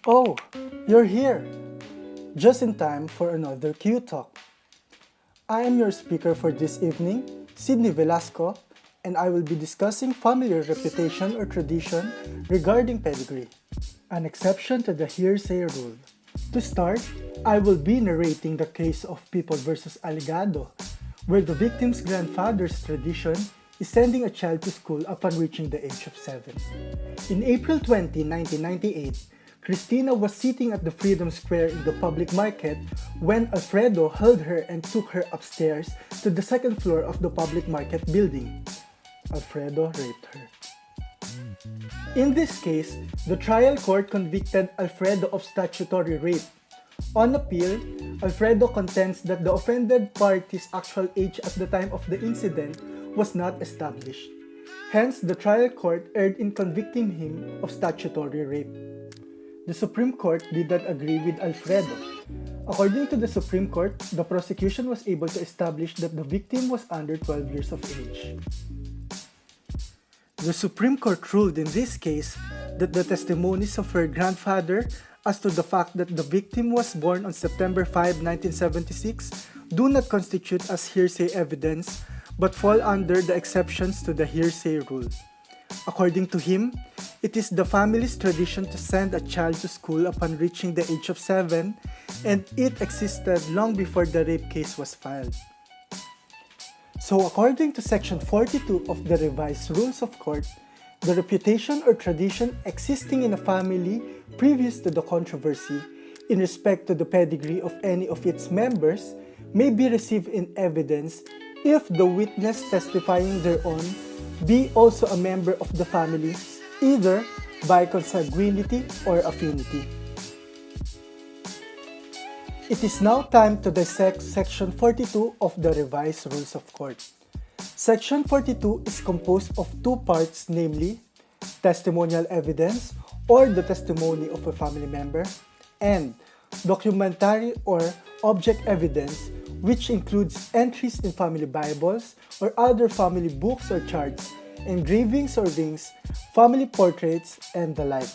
Oh, you're here! Just in time for another QTalk. I am your speaker for this evening, Sydney Velasco, and I will be discussing familiar reputation or tradition regarding pedigree, an exception to the hearsay rule. To start, I will be narrating the case of People versus Aligado, where the victim's grandfather's tradition is sending a child to school upon reaching the age of 7. In April 20, 1998, Christina was sitting at the Freedom Square in the public market when Alfredo held her and took her upstairs to the second floor of the public market building. Alfredo raped her. In this case, the trial court convicted Alfredo of statutory rape. On appeal, Alfredo contends that the offended party's actual age at the time of the incident was not established. Hence, the trial court erred in convicting him of statutory rape. The Supreme Court did not agree with Alfredo. According to the Supreme Court, the prosecution was able to establish that the victim was under 12 years of age. The Supreme Court ruled in this case that the testimonies of her grandfather as to the fact that the victim was born on September 5, 1976 do not constitute as hearsay evidence but fall under the exceptions to the hearsay rule. According to him, it is the family's tradition to send a child to school upon reaching the age of 7, and it existed long before the rape case was filed. So according to Section 42 of the Revised Rules of Court, the reputation or tradition existing in a family previous to the controversy in respect to the pedigree of any of its members may be received in evidence if the witness testifying thereon be also a member of the family, either by consanguinity or affinity. It is now time to dissect Section 42 of the Revised Rules of Court. Section 42 is composed of two parts, namely, testimonial evidence or the testimony of a family member, and documentary or object evidence, which includes entries in family Bibles or other family books or charts, engravings or rings, family portraits, and the like.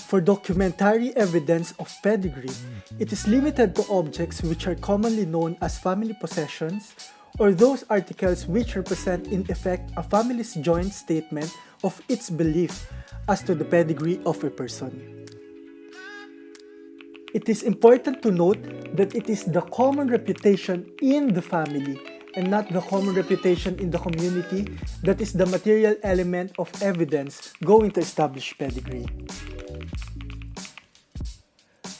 For documentary evidence of pedigree, it is limited to objects which are commonly known as family possessions or those articles which represent in effect a family's joint statement of its belief as to the pedigree of a person. It is important to note that it is the common reputation in the family and not the common reputation in the community that is the material element of evidence going to establish pedigree.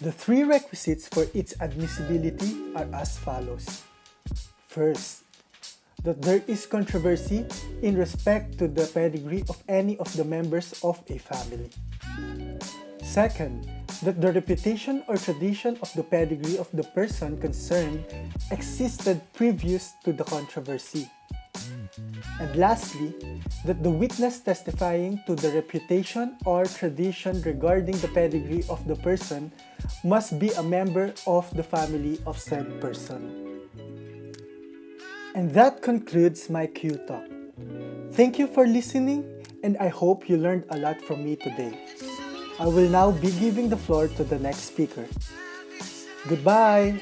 The three requisites for its admissibility are as follows. First, that there is controversy in respect to the pedigree of any of the members of a family. Second, that the reputation or tradition of the pedigree of the person concerned existed previous to the controversy. And lastly, that the witness testifying to the reputation or tradition regarding the pedigree of the person must be a member of the family of said person. And that concludes my QTalk. Thank you for listening, and I hope you learned a lot from me today. I will now be giving the floor to the next speaker. Goodbye!